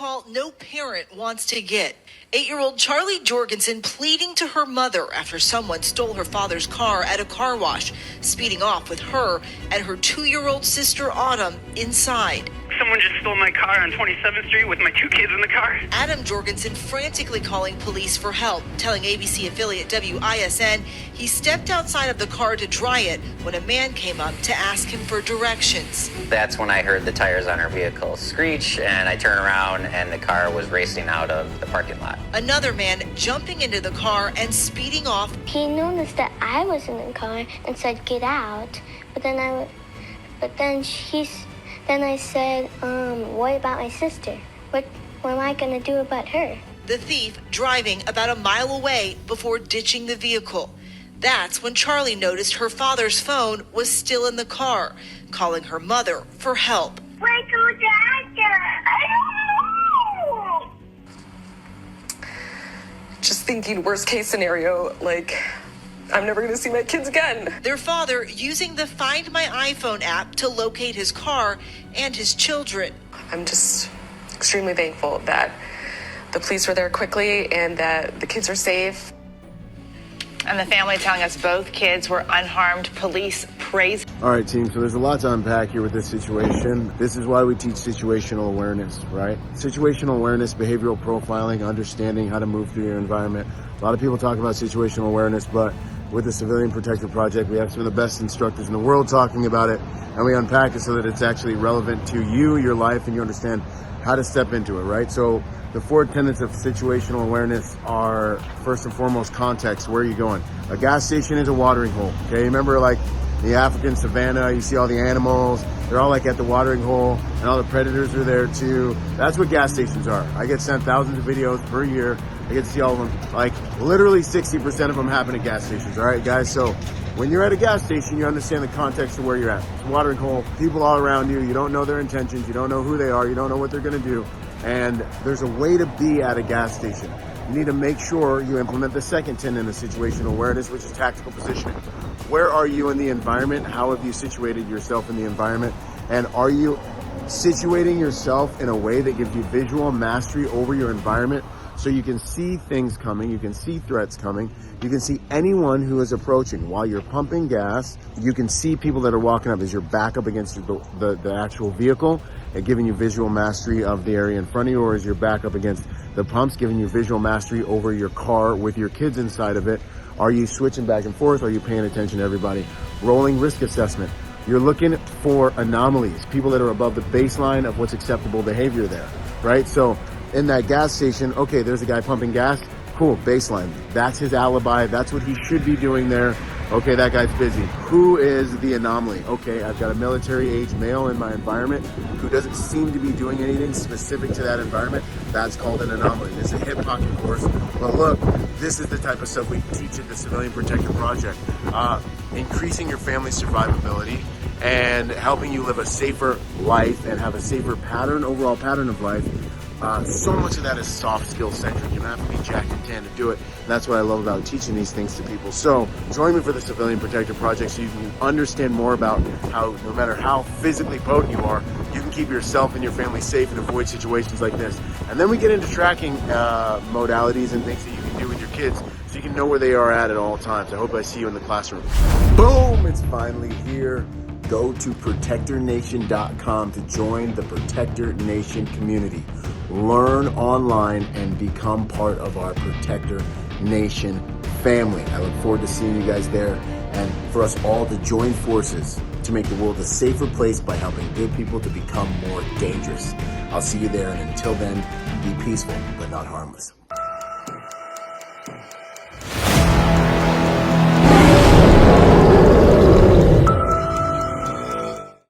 call no parent wants to get. 8-year-old Charlie Jorgensen pleading to her mother after someone stole her father's car at a car wash, speeding off with her and her 2-year-old sister Autumn inside. Someone just stole my car on 27th Street with my 2 kids in the car. Adam Jorgensen frantically calling police for help, telling ABC affiliate WISN he stepped outside of the car to dry it when a man came up to ask him for directions. That's when I heard the tires on our vehicle screech, and I turned around and the car was racing out of the parking lot. Another man jumping into the car and speeding off. He noticed that I was in the car and said, "Get out." Then I said, what about my sister? What am I going to do about her? The thief driving about a mile away before ditching the vehicle. That's when Charlie noticed her father's phone was still in the car, calling her mother for help. Where's your dad? I don't know. Just thinking worst case scenario, like, I'm never going to see my kids again. Their father using the Find My iPhone app to locate his car and his children. I'm just extremely thankful that the police were there quickly and that the kids are safe. And the family telling us both kids were unharmed. Police praise. All right, team, so there's a lot to unpack here with this situation. This is why we teach situational awareness, right? Situational awareness, behavioral profiling, understanding how to move through your environment. A lot of people talk about situational awareness, but with the Civilian Protector Project, we have some of the best instructors in the world talking about it, and we unpack it so that it's actually relevant to you, your life, and you understand how to step into it, right? So the 4 tenets of situational awareness are, first and foremost, context. Where are you going? A gas station is a watering hole, okay? Remember, like, the African savannah, you see all the animals, they're all like at the watering hole, and all the predators are there too. That's what gas stations are. I get sent thousands of videos per year. I get to see all of them. Like, literally 60% of them happen at gas stations, all right, guys? So when you're at a gas station, you understand the context of where you're at. It's a watering hole, people all around you, you don't know their intentions, you don't know who they are, you don't know what they're gonna do. And there's a way to be at a gas station. You need to make sure you implement the second tenet of situational awareness, which is tactical positioning. Where are you in the environment? How have you situated yourself in the environment? And are you situating yourself in a way that gives you visual mastery over your environment so you can see things coming, you can see threats coming, you can see anyone who is approaching. While you're pumping gas, you can see people that are walking up as you're back up against the actual vehicle and giving you visual mastery of the area in front of you, or as you're back up against the pumps, giving you visual mastery over your car with your kids inside of it. Are you switching back and forth? Are you paying attention to everybody? Rolling risk assessment. You're looking for anomalies, people that are above the baseline of what's acceptable behavior there, right? So in that gas station, okay, there's a guy pumping gas. Cool, baseline. That's his alibi. That's what he should be doing there. Okay, that guy's busy. Who is the anomaly? Okay, I've got a military-age male in my environment who doesn't seem to be doing anything specific to that environment. That's called an anomaly. It's a hip pocket course. But look, this is the type of stuff we teach at the Civilian Protector Project. Increasing your family's survivability and helping you live a safer life and have a safer pattern, overall pattern of life. So much of that is soft skill centric. You don't have to be Jack and Tan to do it. And that's what I love about teaching these things to people. So join me for the Civilian Protector Project so you can understand more about how, no matter how physically potent you are, you can keep yourself and your family safe and avoid situations like this. And then we get into tracking modalities and things that you can do with your kids so you can know where they are at all times. I hope I see you in the classroom. Boom! It's finally here. Go to protectornation.com to join the Protector Nation community. Learn online and become part of our Protector Nation family. I look forward to seeing you guys there and for us all to join forces to make the world a safer place by helping good people to become more dangerous. I'll see you there, and until then, be peaceful but not harmless.